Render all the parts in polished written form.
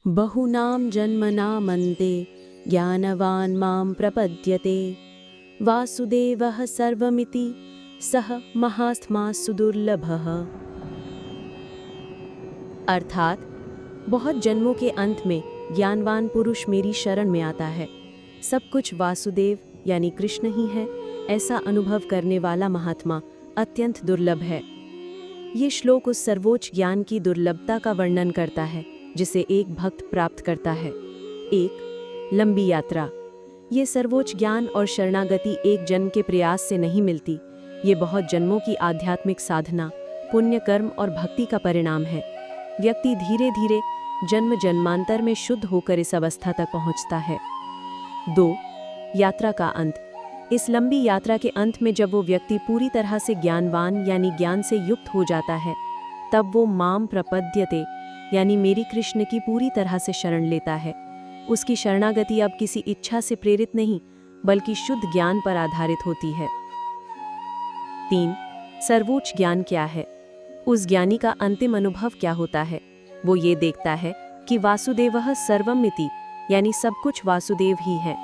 बहूनां जन्मनामन्ते ज्ञानवान् मां प्रपद्यते वासुदेवः सर्वमिति सह महात्मा सुदुर्लभः। अर्थात बहुत जन्मों के अंत में ज्ञानवान पुरुष मेरी शरण में आता है। सब कुछ वासुदेव यानी कृष्ण ही है, ऐसा अनुभव करने वाला महात्मा अत्यंत दुर्लभ है। ये श्लोक उस सर्वोच्च ज्ञान की दुर्लभता का वर्णन करता है जिसे एक भक्त प्राप्त करता है। एक लंबी यात्रा। ये सर्वोच्च ज्ञान और शरणागति एक जन्म के प्रयास से नहीं मिलती। ये बहुत जन्मों की आध्यात्मिक साधना, पुण्य कर्म और भक्ति का परिणाम है। व्यक्ति धीरे धीरे जन्म जन्मांतर में शुद्ध होकर इस अवस्था तक पहुंचता है। 2. यात्रा का अंत। इस लंबी यात्रा के अंत में जब वो व्यक्ति पूरी तरह से ज्ञानवान यानी ज्ञान से युक्त हो जाता है, तब वो माम प्रपद्यते यानी मेरी कृष्ण की पूरी तरह से शरण लेता है। उसकी शरणागति अब किसी इच्छा से प्रेरित नहीं, बल्कि शुद्ध ज्ञान पर आधारित होती है। 3. सर्वोच्च ज्ञान क्या है? उस ज्ञानी का अंतिम अनुभव क्या होता है? वो ये देखता है कि वासुदेवः सर्वमिति यानी सब कुछ वासुदेव ही है।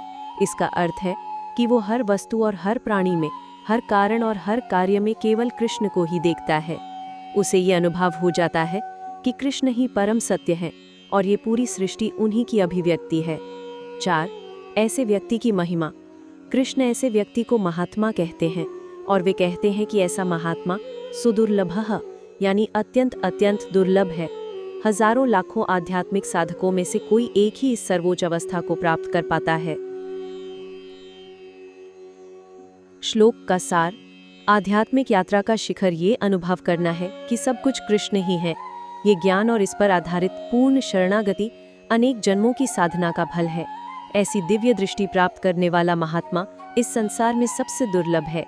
इसका अर्थ है कि वो हर वस्तु और हर प्राणी में, हर कारण और हर कार्य में केवल कृष्ण को ही देखता है। उसे ये अनुभव हो जाता है कि कृष्ण ही परम सत्य है और ये पूरी सृष्टि उन्हीं की अभिव्यक्ति है। 4. ऐसे व्यक्ति की महिमा। कृष्ण ऐसे व्यक्ति को महात्मा कहते हैं और वे कहते हैं कि ऐसा महात्मा सुदुर्लभः यानी अत्यंत अत्यंत दुर्लभ है। हजारों लाखों आध्यात्मिक साधकों में से कोई एक ही इस सर्वोच्च अवस्था को प्राप्त कर पाता है। श्लोक का सार। आध्यात्मिक यात्रा का शिखर ये अनुभव करना है कि सब कुछ कृष्ण ही है। ये ज्ञान और इस पर आधारित पूर्ण शरणागति अनेक जन्मों की साधना का फल है। ऐसी दिव्य दृष्टि प्राप्त करने वाला महात्मा इस संसार में सबसे दुर्लभ है।